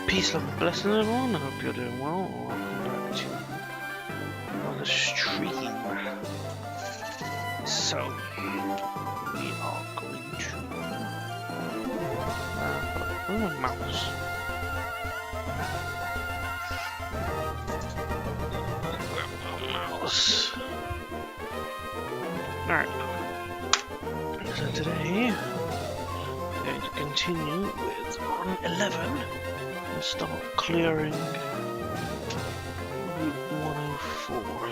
Peace, love, and blessings, everyone. I hope you're doing well. Welcome back to another stream. So, we are going to oh, a mouse. Alright. So today, we're going to continue with run 11 and start clearing Route 104.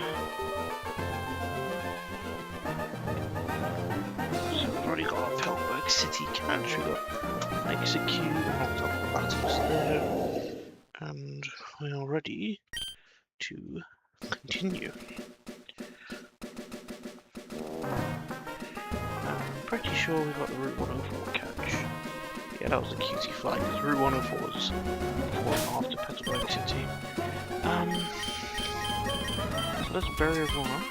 So we've already got our Pelberg City cache, we've got Execute, multiple battles there, and we are ready to continue. I'm pretty sure we got the Route 104 catch. Yeah, that was the cutie flag, because Route 104 was before and after Petalburg City. So let's bury everyone up.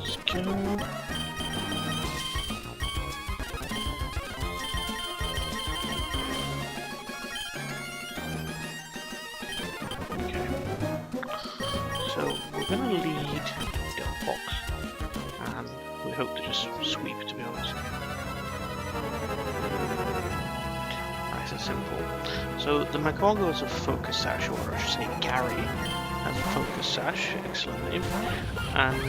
Let's go. So we're going to lead Del Fox, and we hope to just sweep, to be honest. Nice and simple. So the Macago has a focus sash, or I should say Gary has a focus sash, excellent name, and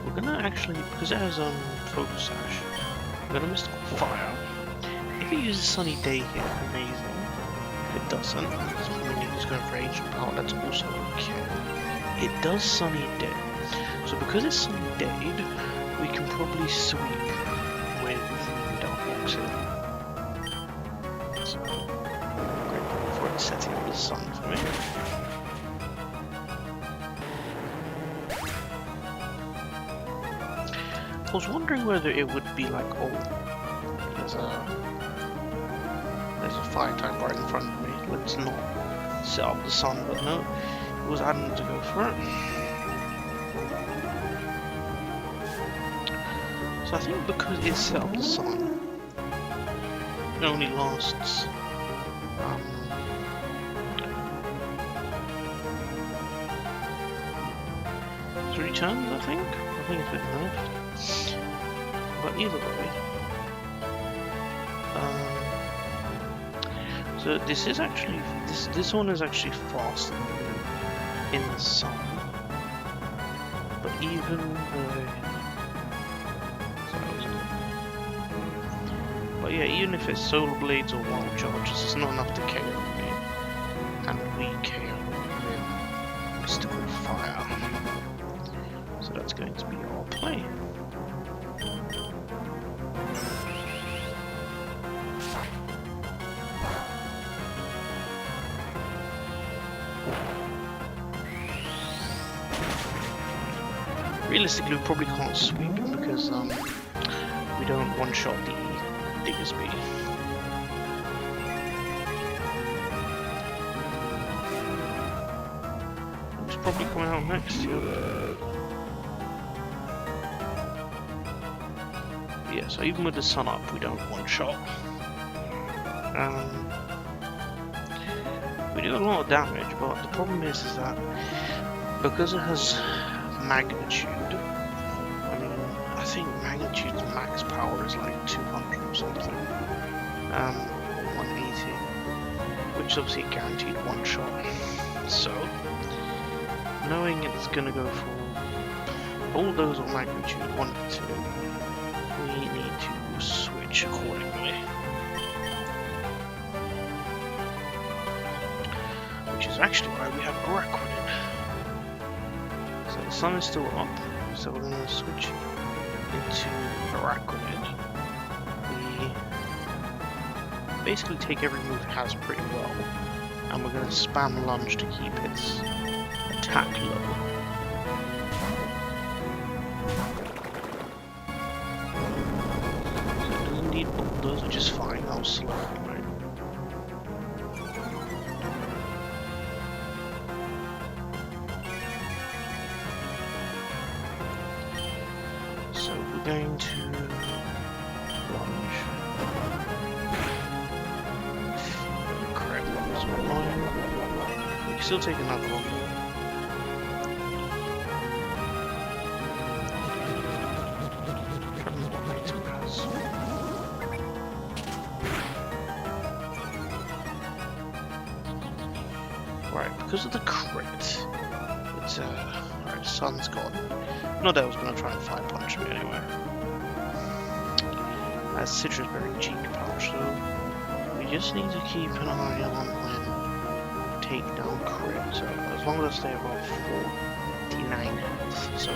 we're going to actually, because it has focus sash, we're going to mystical fire. If it uses Sunny Day here, amazing. It doesn't, meaning it's going for ancient power, that's also okay. It does Sunny Day, so because it's Sunny Dayed, we can probably sweep with Dark Box here. So, grateful for it setting up the sun for me. I was wondering whether it would be like, oh, there's a fire type right in front of me. Let's not set up the sun, but no, it was adamant to go for it. So I think because it set up the sun, it only lasts 3 turns, I think it's been enough. But either way. So this is actually this one is actually faster in the sun, but even even if it's solar blades or wild charges, it's not enough to KO me, and we KO with mystical fire. So that's going to be our play. Realistically, we probably can't sweep because we don't one-shot the Diggersby. It's probably coming out next year. Yeah, so even with the sun up, we don't one-shot. We do a lot of damage, but the problem is that because it has magnitude. I mean, I think magnitude's max power is like 200 or something. 180, which is obviously a guaranteed one shot. So, knowing it's gonna go for all those on magnitude 1 and 2, we need to switch accordingly. Which is actually why we have a Araquanid. The sun is still up, so we're going to switch into Araquanid. We basically take every move it has pretty well, and we're going to spam lunge to keep its attack low. So it doesn't need boulders, which is fine, I'll slow it, right? going to lunge. Crap, that's annoying. We can still take another one. Right, because of the crit, it's alright, sun's gone. Not that I was gonna try and fire punch me anyway. That's Citrus Berry cheek punch, so we just need to keep an eye on when takedown crit. So as long as I stay above 49 health, so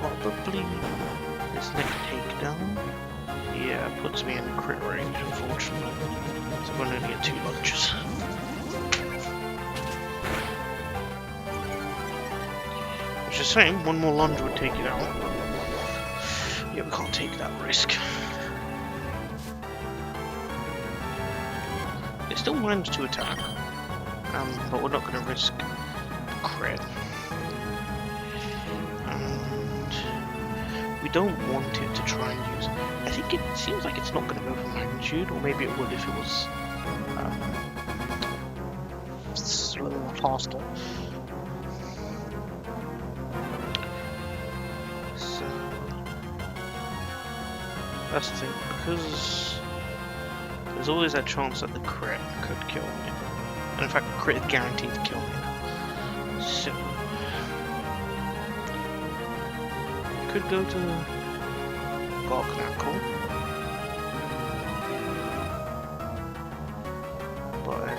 probably this next takedown, yeah, puts me in crit range, unfortunately. So I'm gonna only get 2 lunges. Which is saying, one more lunge would take it out. Yeah, we can't take that risk. It still managed to attack, but we're not going to risk the crit. And we don't want it to try and use. I think it seems like it's not going to go for magnitude, or maybe it would if it was a little faster. That's the thing, because there's always that chance that the crit could kill me. And in fact, the crit is guaranteed to kill me. So, could go to Garknackle. But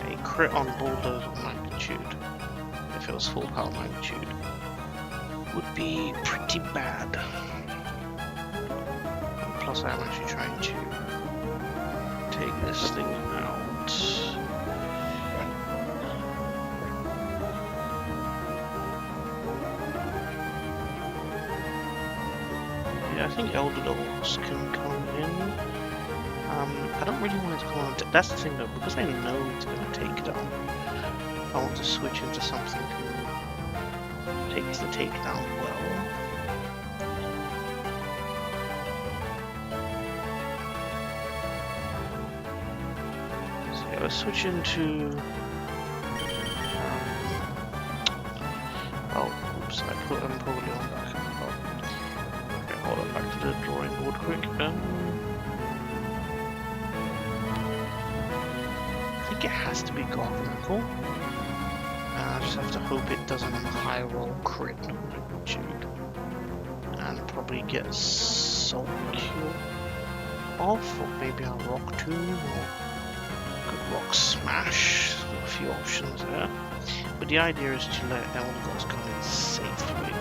a crit on Bulldozer magnitude, if it was full power magnitude, would be pretty bad. Plus I'm actually trying to take this thing out. Yeah, I think Elder Dogs can come in. I don't really want it to come on. That's the thing though, because I know it's going to take down. I want to switch into something who takes the takedown well. Let's switch into. Oh, oops! I put them probably on back. Oh. Okay, hold on, back to the drawing board quick. I think it has to be Garknackle. I just have to hope it doesn't high roll crit magnitude, and probably get Salt Cure off, or maybe a Rock Tomb, or Rock Smash. Got a few options there, but the idea is to let Elder Gods come in safely.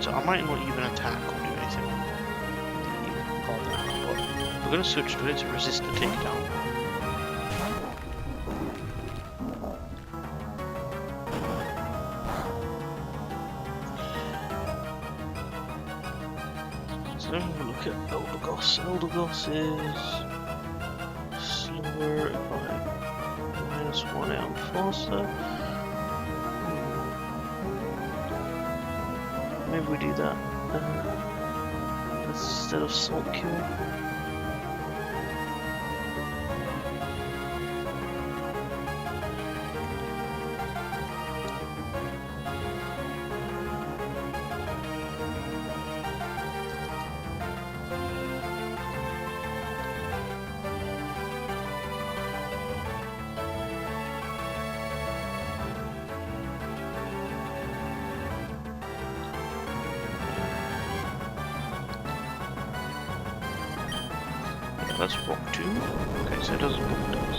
So I might not even attack or do anything on the Garknackle, but we're going to switch to it to resist the takedown. So we'll look at Elder Gods. Elder Gods is slower by -1 out faster. Maybe we do that instead of Salt Cure. That's Rock Tomb. Okay, so it doesn't what it does.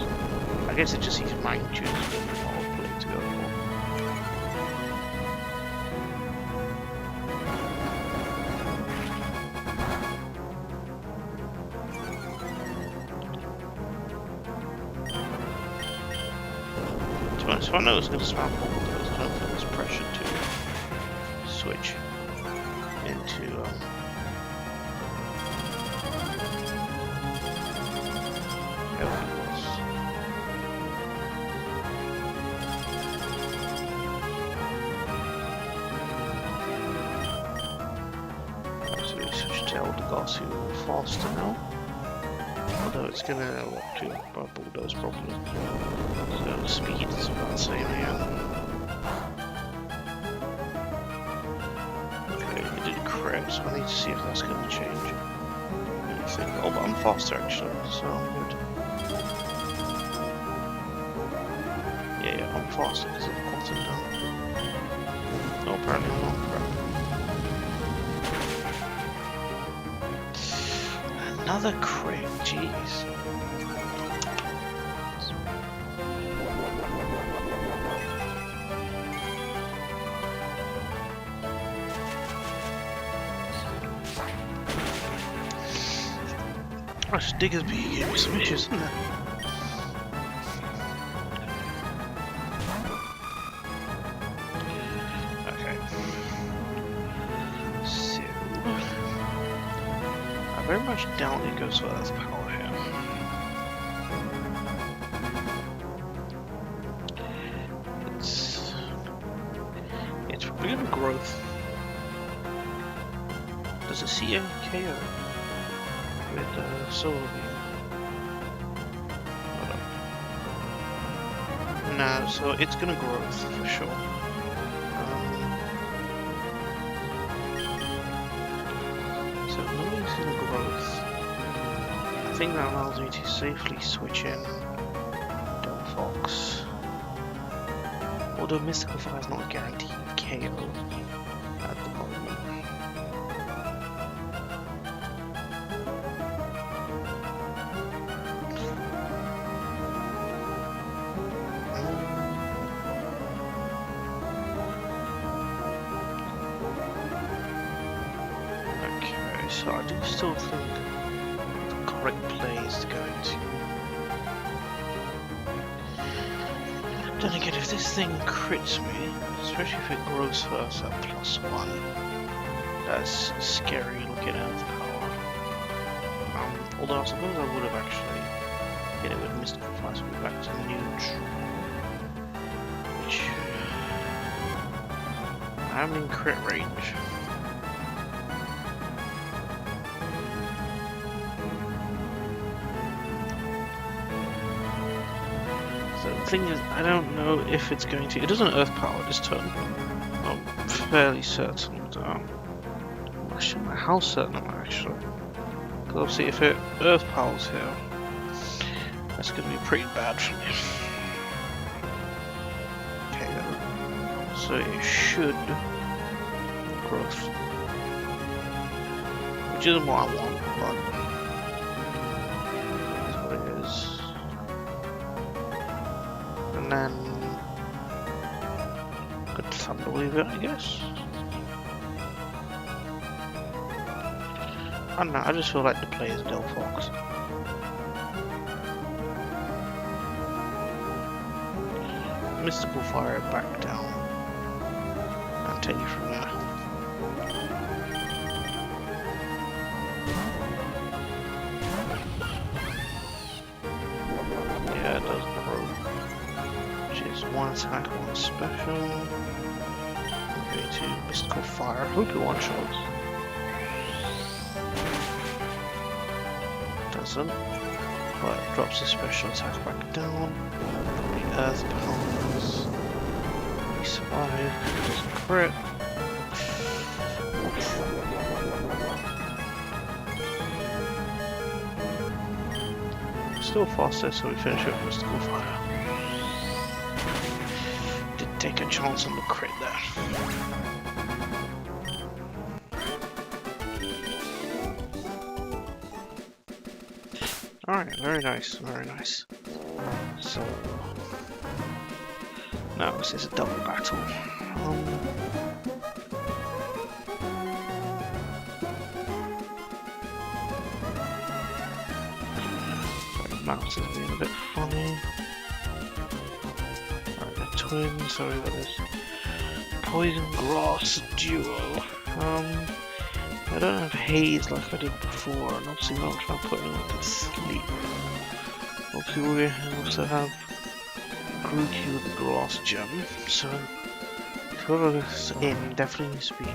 I guess it just sees magnitude as the power play to go for. To be honest, if I know it's going to spam Bulldozers, I don't feel there's pressure to switch into Grass heal faster now. Although it's gonna walk to by bulldoze probably. So speed is about the same here. Okay, it did crit, so I need to see if that's gonna change. Oh, but I'm faster actually, so I'm good. Yeah, I'm faster because of the bottom down. No, apparently I'm not. Another crit, jeez. Gosh, Digger's being gave me some issues, isn't it? Okay. So I very much doubt it goes for Earth power here. It's probably gonna growth. Does it see a KO? With solar beam. No, so it's gonna growth for sure. So knowing it's gonna growth, I think that allows me to safely switch in Delphox. Although Mystical Fire is not a guaranteed KO at the moment. So I do still think the correct play is going to. Then again, if this thing crits me, especially if it grows first at +1, that's scary looking at the power. Although I suppose I would have actually hit it with Mystical Fire to be back to neutral. Which I'm in crit range. The thing is, I don't know if it's going to. It doesn't Earth power this turn. I'm fairly certain. But, I'm not sure how certain am I actually. Because obviously, if it Earth powers here, that's going to be pretty bad for me. Okay, so it should growth, which isn't what I want, but that's what it is. And then good thunder wave it, I guess. I don't know, I just feel like the play is Delphox. Mystical Fire back down and take you from there. Yeah, it does grow. One attack, one special. Okay, to Mystical Fire. Hope it one shots. Doesn't. But drops the special attack back down. The Earth powers. We survive. Doesn't crit. Still faster, so we finish it with Mystical Fire. Take a chance on the crit there. Alright, very nice, very nice. So now this is a double battle. Mouse is being a bit funny. Twins, so we've got this poison grass duo. I don't have haze like I did before, and obviously not trying to put anyone to sleep. Obviously we also have Grookey with the grass gem, so whoever's in definitely needs to be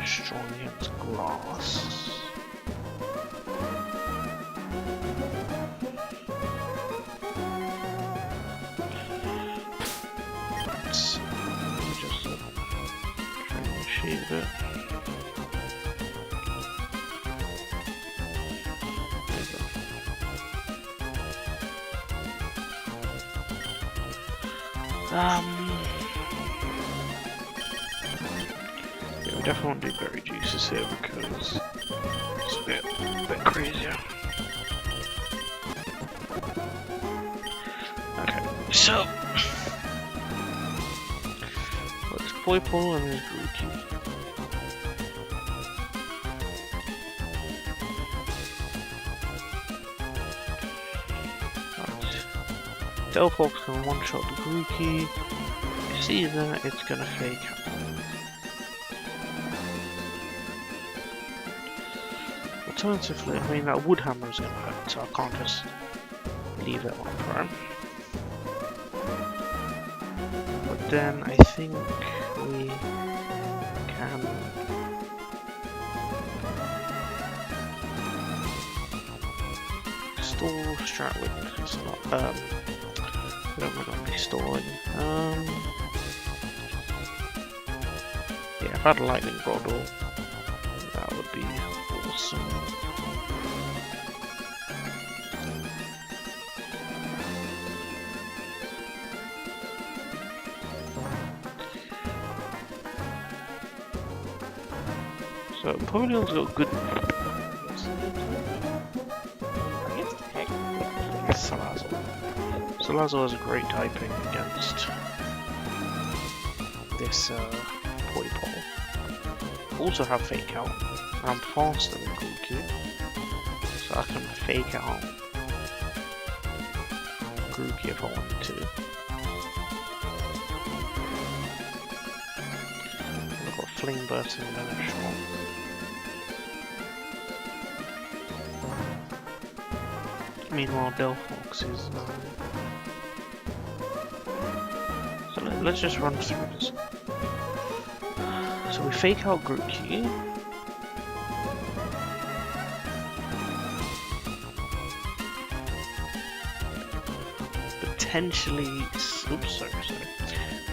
strong against grass. appreciate it. Yeah, we definitely want to do berry juices here because it's a bit crazier. Okay, so there's Poipole and there's Grookey. Delphox can one-shot the Grookey. If you see that, it's gonna fake out. Alternatively, I mean that wood hammer is gonna hurt, so I can't just leave it on prone. But then I think we can store Stratwick. It's not we're gonna be storing. Yeah, if I had a lightning bottle, that would be awesome. So Pokemon's got good. I guess Salazzle. Salazzle has a great typing against this Poipole. Also have Fake Out. I'm faster than Grookey, so I can Fake Out Grookey if I wanted to. I've got Flame Burst and Vanish on. Meanwhile, Delphox is. So let's just run through this. So we Fake Out Grookey. Potentially, oops, sorry.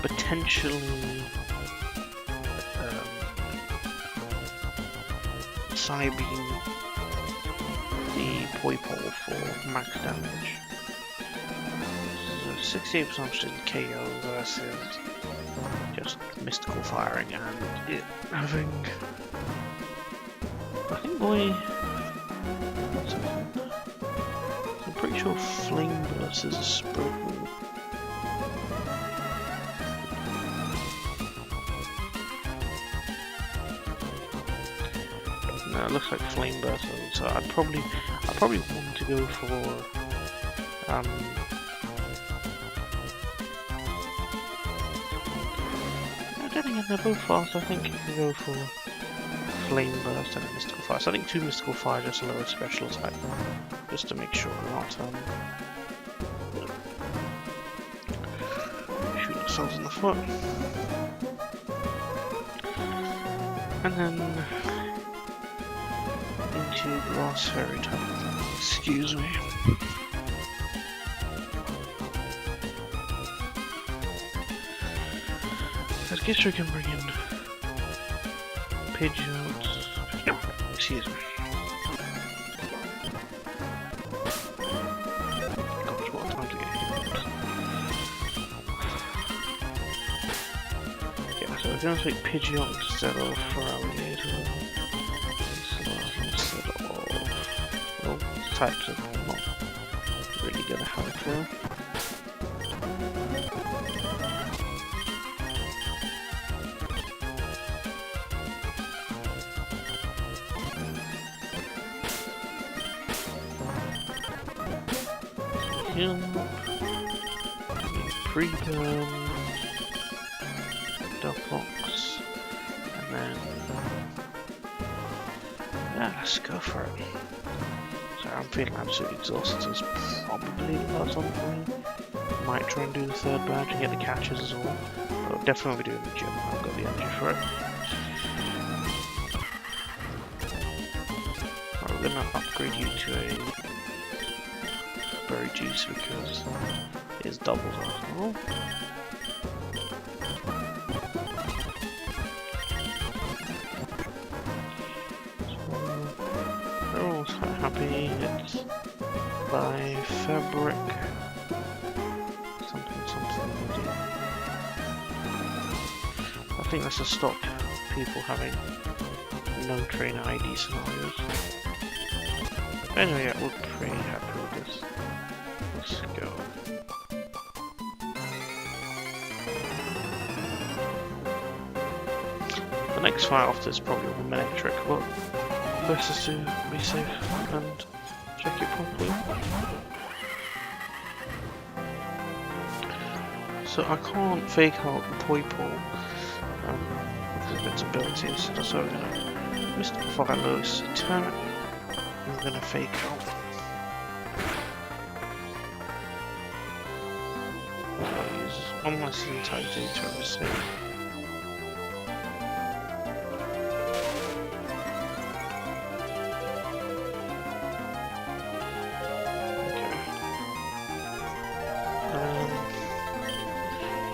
Potentially, Psybeam the Poipole for max damage. So 68% KO versus just mystical firing and it having. I think I'm pretty sure Flame Burst is a spread move. No, it looks like Flame Burst, so I'd probably want to go for they're both fast. I think you can go for Flame Burst and a Mystical Fire. So I think 2 Mystical Fire just a lower special attack, just to make sure we're not shooting ourselves in the foot. And then into Grass Fairy type. Excuse me. I guess we can bring in Pidgeot. Excuse me. Gosh, what a time to get hit. Yeah, so we're going to take Pidgeot instead of Feraligatr. Instead of. Well, types are not really going to help here. Pre-burn, Delphox, and then yeah, let's go for it. So I'm feeling absolutely exhausted, so it's probably the last one for me. Might try and do the 3rd badge and get the catches as well, but I'll definitely be doing the gym. I've got the energy for it. Right, we're gonna upgrade you to a berry juice because it's doubles after all. quite happy. It's by fabric. Something. I think that's to stop people having no trainer ID scenarios. Anyway, yeah, we're pretty happy with this. Let's go. The next fight after is probably a minute trick, but best is to be safe and check it properly. So I can't fake out the Poipole because of its abilities, so we're going to mystify Lewis' attack. We're going to fake out. I'll use almost the entire data of the same.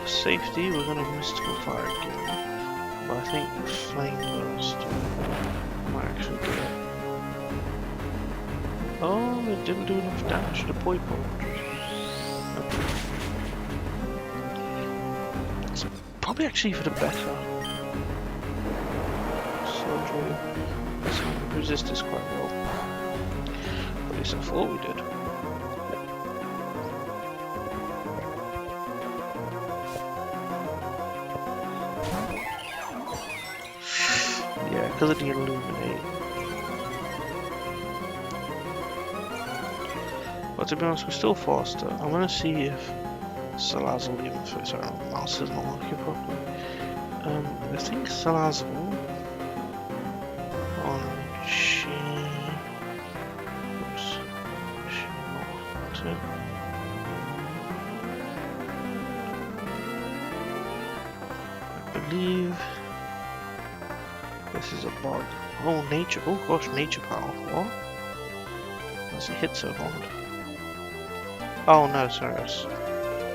Safety, we're going to mystical fire again, but I think flame burst might actually do it. Oh, it didn't do enough damage to the Poipole. Okay. It's probably actually for the better. So let's resist this quite well. At least I thought we did. Because of the illuminate. But to be honest, we're still faster. I'm gonna see if Salazzle even fits. Our mouse is not working properly. I think Salazzle on I believe. This is a bug. Oh, nature. Oh gosh, nature power. What? Why does it hit so hard? Oh no, sorry, it's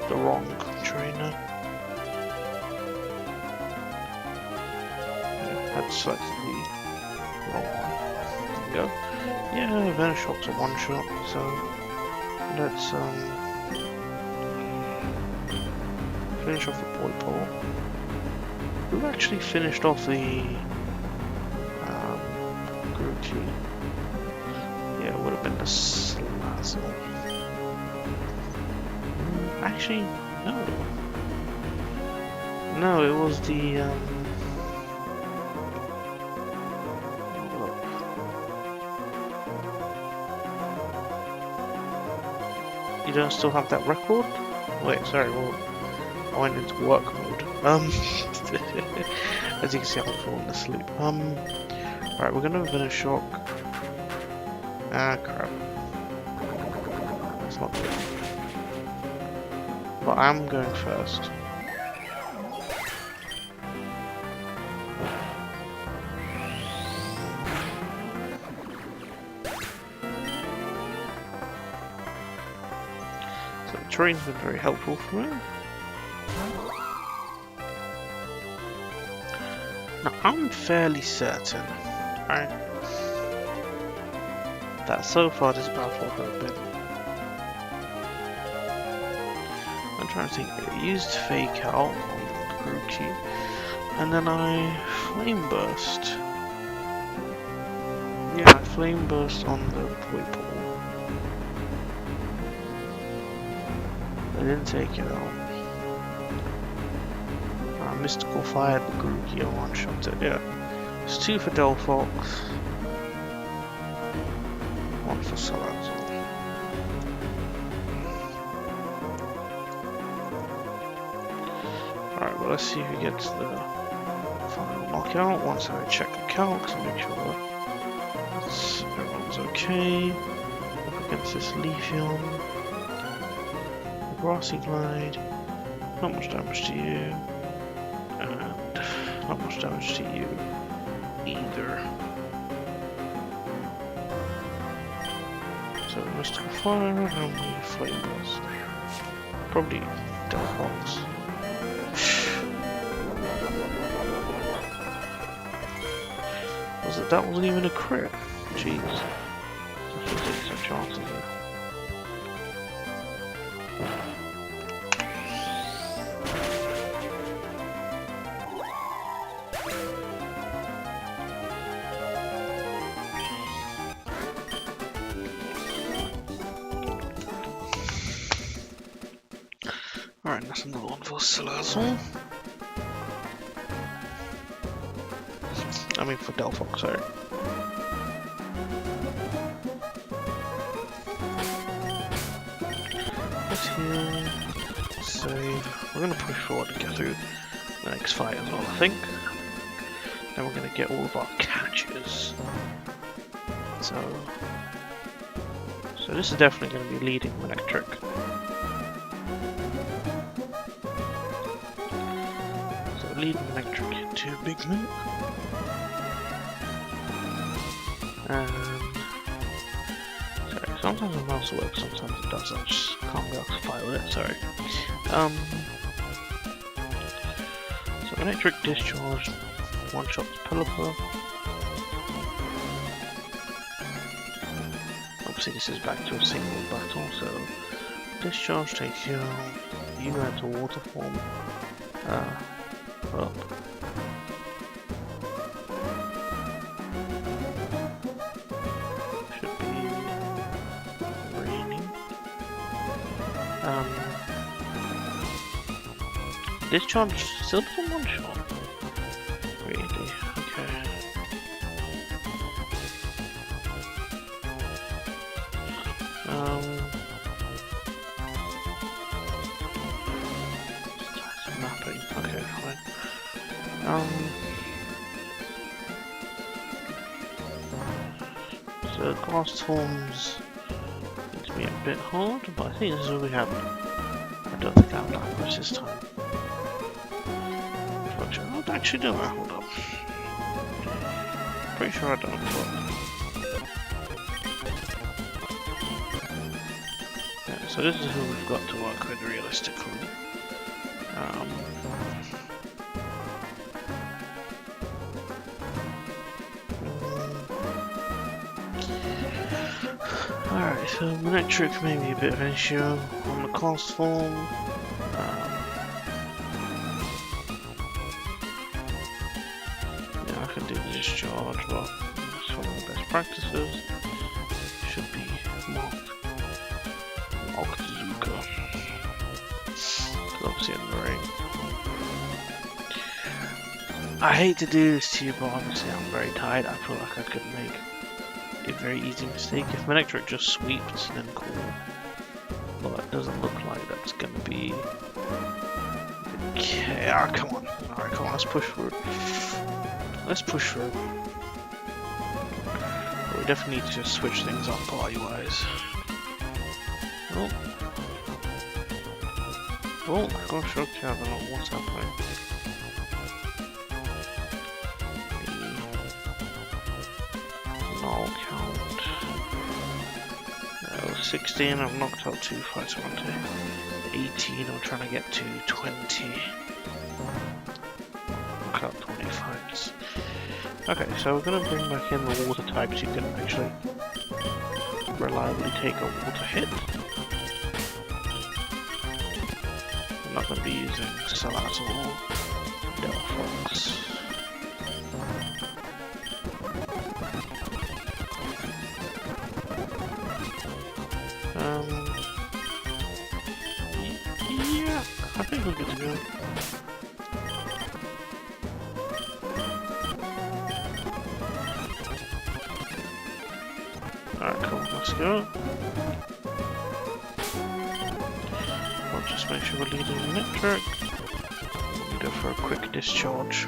the wrong trainer. Yeah, had selected the wrong one. There we go. Yeah, Venoshock's a one shot, so let's finish off the Poipole. We've actually finished off the yeah, it would have been the Salazzle. Actually, no. No, it was the you don't still have that record? Wait, sorry, well, I went into work mode. As you can see, I'm falling asleep. Alright, we're gonna Venoshock. Ah, crap. That's not good. But I'm going first. So the terrain's been very helpful for me. Now, I'm fairly certain, right, that so far this battle has been. I'm trying to think. I used fake out on the Grookey, and then I flame burst. Yeah, I flame burst on the Poipole. I didn't take it out. Mystical fired the Grookey and one shot it. Yeah, it's 2 for Delphox. 1 for Salazzle. Alright, well let's see who gets the final knockout once I check the calcs and make sure that everyone's okay. Up against this Leafeon. The Grassy Glide. Not much damage to you. And not much damage to you either. So Mystical Fire and we Flame Burst. Probably Delphox. That wasn't even a crit. Jeez. chances are. Alright, that's another one for Salazzle. I mean for Delphox, sorry. Let's heal, save. We're gonna push forward and get through the next fight as well, I think. Then we're gonna get all of our catches. So this is definitely gonna be leading Electric. So leading Electric into Big Move. And sorry, sometimes the mouse works, sometimes it doesn't. I just can't be able to fight with it, sorry. So Electric Discharge, one shot Pelipper. Obviously this is back to a single battle, so Discharge takes you out, you add to Water Form up. Should be raining. Discharge still doesn't one shot. Really? Okay. Mapping. Okay, fine. So glass forms need to be a bit hard, but I think this is all we have. I don't think I have Lapras this time. I actually don't know, hold up. Pretty sure I don't, but... yeah, so this is who we've got to work with realistically. Alright, so Electric may be a bit of an issue on the class form. Yeah, I can do the Discharge, but it's one of the best practices. Should be marked Zuka. Because obviously in the rain. I hate to do this to you, but obviously I'm very tired. I feel like I could make a very easy mistake. If Electric just sweeps, then cool. But it doesn't look like that's gonna be. Okay, come on. Alright, come on, let's push for it. Let's push for it. But we definitely need to just switch things up party wise. Oh. Oh gosh, okay, I don't know what's happening. Null count. 16, I've knocked out 2 fights, 1 to 18, I'm trying to get to 20. Knocked out 20 fights. Okay, so we're going to bring back in the water types you can actually reliably take a water hit. I'm not going to be using Salazzle or Delphox. Yeah, I think we're good to go. Alright, cool, let's go. I'll just make sure we're leading Electric. We'll go for a quick discharge.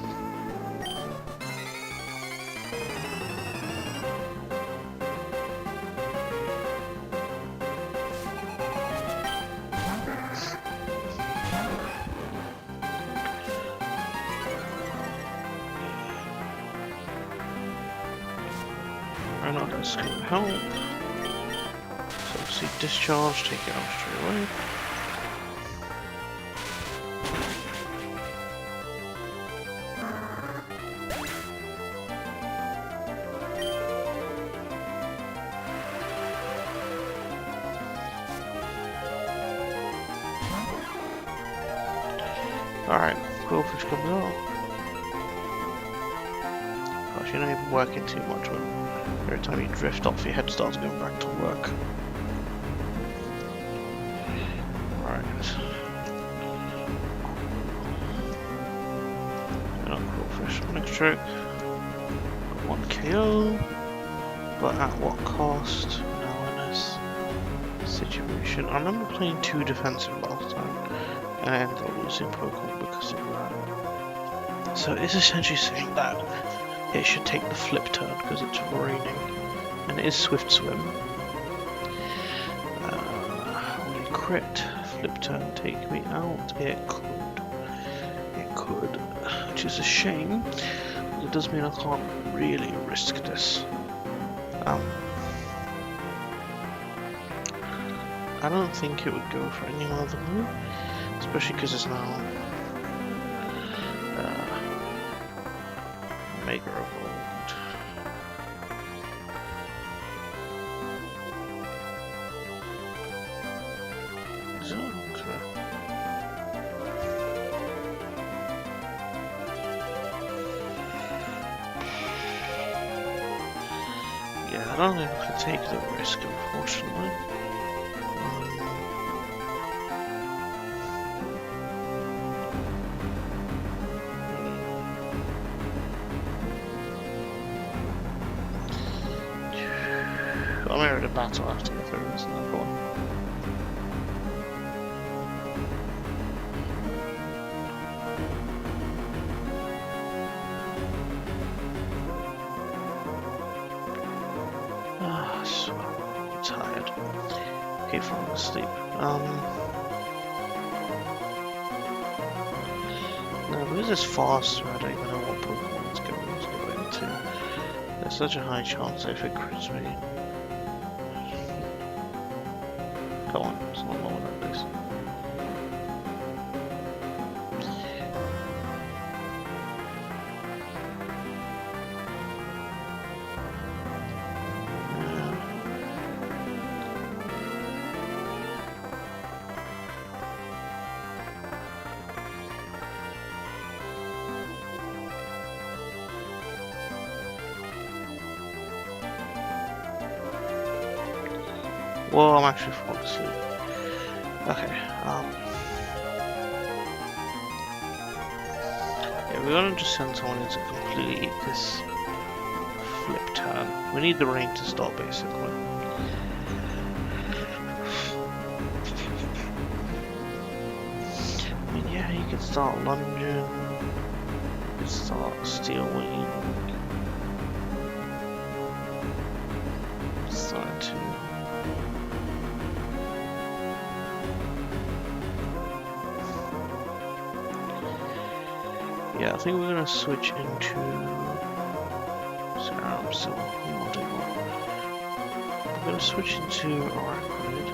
I know that's going to help. So see discharge, take it out straight away. Alright, Quillfish comes out. Gosh, you're not even working too much when every time you drift off your head starts going back to work. Alright. Not Quillfish. Next trick. Got 1 KO. But at what cost? Now in this situation. I remember playing 2 defensive last time. And I ended up losing Pokemon because of that. So it's essentially saying that it should take the flip turn because it's raining. And it is Swift Swim. Will it crit? Flip turn take me out? It could. It could. Which is a shame. But it does mean I can't really risk this. I don't think it would go for any other move. Especially because it's now Mega Evolved. So, okay. Yeah, I don't think I can take the risk, unfortunately. I'm in a battle after the third, isn't that one? So I'm tired. Okay, falling asleep. No, because it's faster, I don't even know what Pokemon it's going to go into. There's such a high chance if it crits me. Come on, it's not long like this. Well, I'm actually falling asleep. Okay, yeah, we're gonna just send someone in to completely eat this flip turn. We need the rain to stop, basically. I mean, yeah, you can start lunging, you can start steel wing, start to. Yeah, I think we're gonna switch into. Sorry, I'm still nodding on. We're gonna switch into Arachnoid.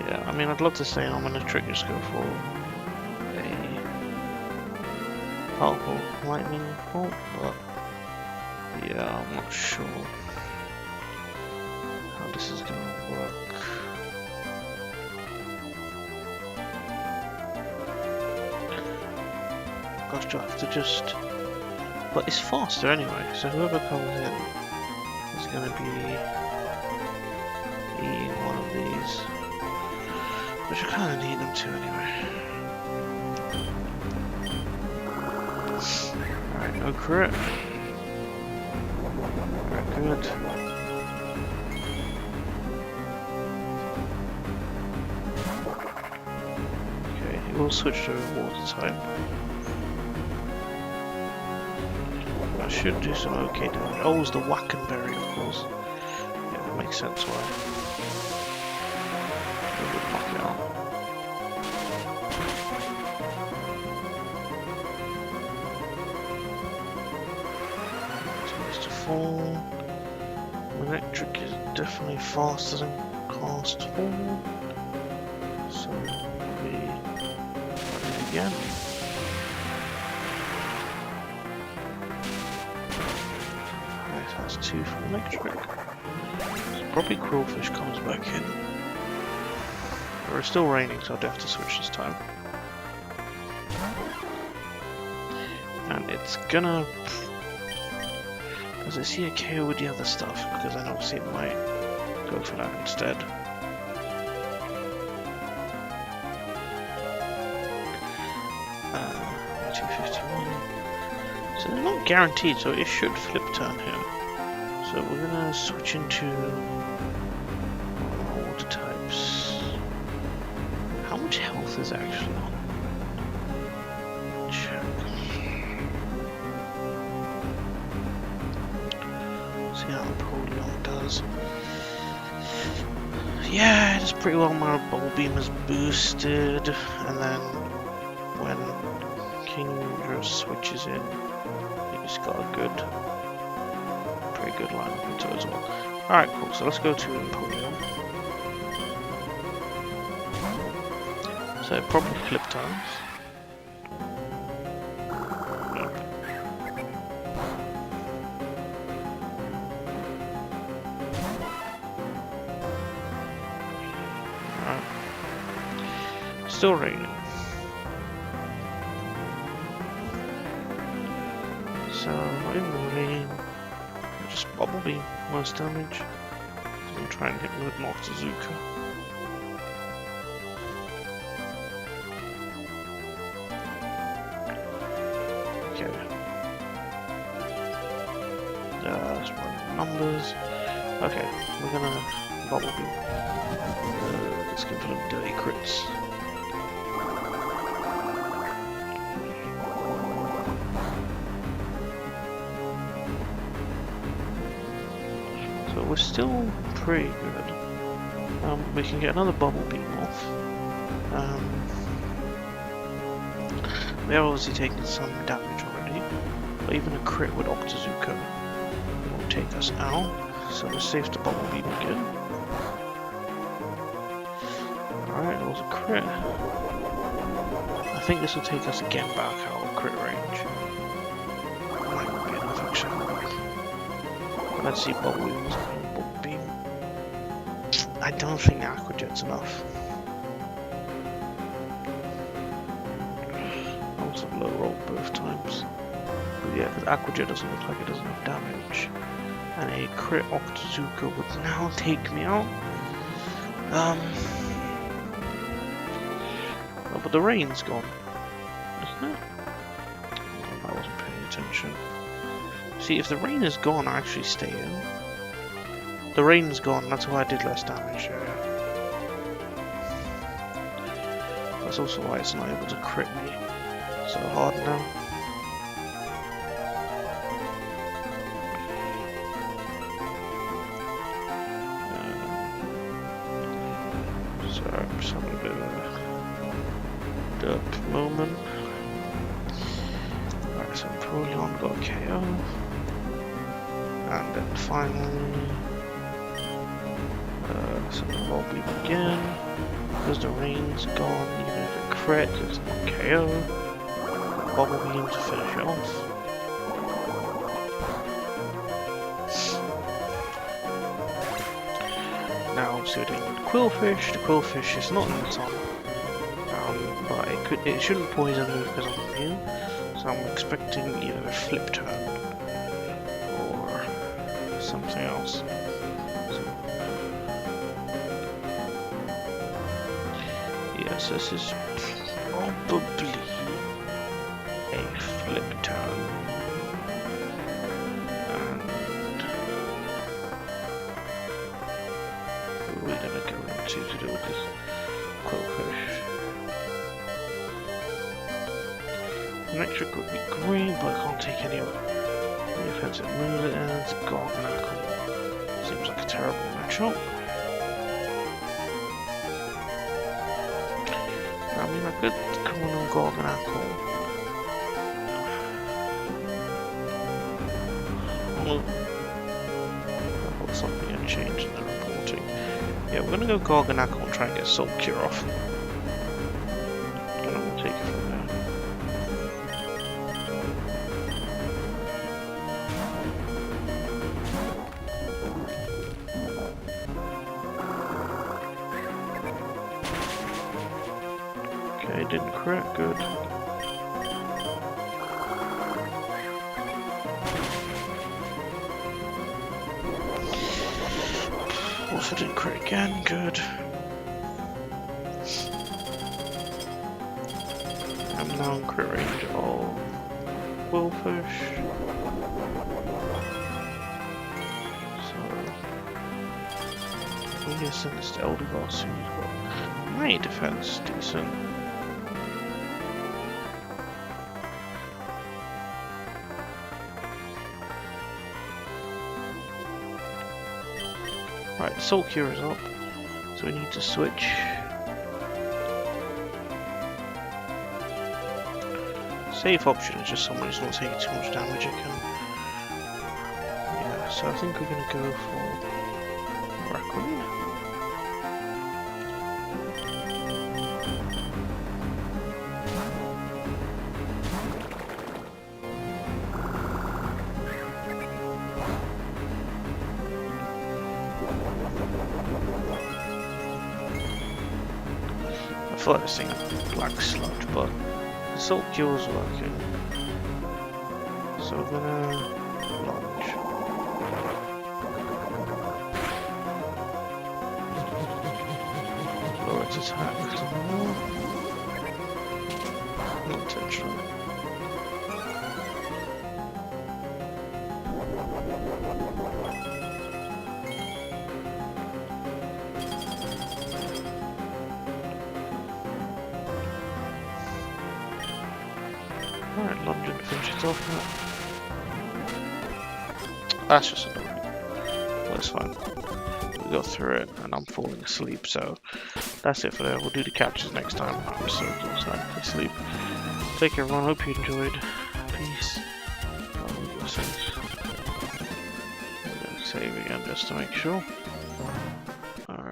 Yeah, I mean, I'd love to say I'm gonna trick just go for powerful lightning bolt, but yeah, I'm not sure how this is going to work. Gosh, do I have to just... But it's faster anyway, so whoever comes in is going to be eating one of these, which I kind of need them to anyway. Alright, no crit. Very good. Okay, we'll switch to water type. I should do some okay damage. Oh, it's the Wackenberry, of course. Yeah, that makes sense why. We would knock it out. Electric is definitely faster than Cast 4, so we again. Right, that's 2 from electric. So probably Quillfish comes back in. But it's still raining, so I'll have to switch this time. And it's gonna... Does it see a KO with the other stuff? Because then obviously it might go for that instead. 251. So they're not guaranteed, so it should flip turn here. So we're gonna switch into water types. How much health is actually on? Check. See how Napoleon does. Yeah, it is pretty well. My Bubble Beam is boosted, and then when Kingdra switches in, he's got a pretty good lineup into it as well. Alright, cool, so let's go to Napoleon. So probably flip turns. Nope. Alright. Still raining. So in the rain, just Bubble Beam, worst damage. So I'm trying to hit him with Nuzlocker. Okay. That's my numbers. Okay, we're gonna Bubble Beam. Let's give them dirty crits. We're still pretty good. We can get another Bubble Beam off. We have obviously taken some damage already, but even a crit with Octazooka won't take us out. So we're safe to Bubble Beam again. Alright, that was a crit. I think this will take us again back out of crit range. Might not be enough actually. Let's see Bubble Beam. I don't think Aqua Jet's enough. I also low roll both times. But yeah, because Aqua Jet doesn't look like it does enough damage. And a crit Octazooka would now take me out. Oh, but the rain's gone, isn't it? I wasn't paying attention. See, if the rain is gone, I actually stay in. The rain's gone, that's why I did less damage. Yeah. That's also why it's not able to crit me so hard now. So I'm just having a bit of a derp moment. Alright, so Napoleon got a KO. And then finally... so Bubble Beam again, because the rain's gone, even if it crit, it's not KO. Bubble Beam to finish it off. Now obviously we're doing the Quillfish. The Quillfish is not in the top, but it shouldn't poison me because I'm immune, so I'm expecting either a flip turn or something else. Yes, this is probably a flip turn. And what are we gonna go into to do with this Quillfish? Electric would be great, but I can't take any of the offensive moves it adds. Garganacle seems like a terrible matchup. I mean, I could come on and Garganacle. I've got something and change in the reporting. Yeah, we're gonna go Garganacle and try and get Soul Cure off. And then we'll take it from there. it didn't crit, good. What if it didn't crit again, good. I'm now in crit range of Willfish. So we need to send this to Eldegoss, who's got my defense decent. Right, the Soul Cure is up, so we need to switch. Safe option is just someone who's not taking too much damage. It can. Yeah, so I think we're gonna go for Raccoon. I feel like this thing is Black Sludge, but the Salt Cure is working. So we're gonna launch. Lower its attack to more. Not intentionally. Alright, lunge and finish it off now. That's just annoying. That's fine. We got through it and I'm falling asleep, so that's it for there. We'll do the catches next time. I'm so excited for sleep. Take care everyone, hope you enjoyed. Peace. Save again just to make sure.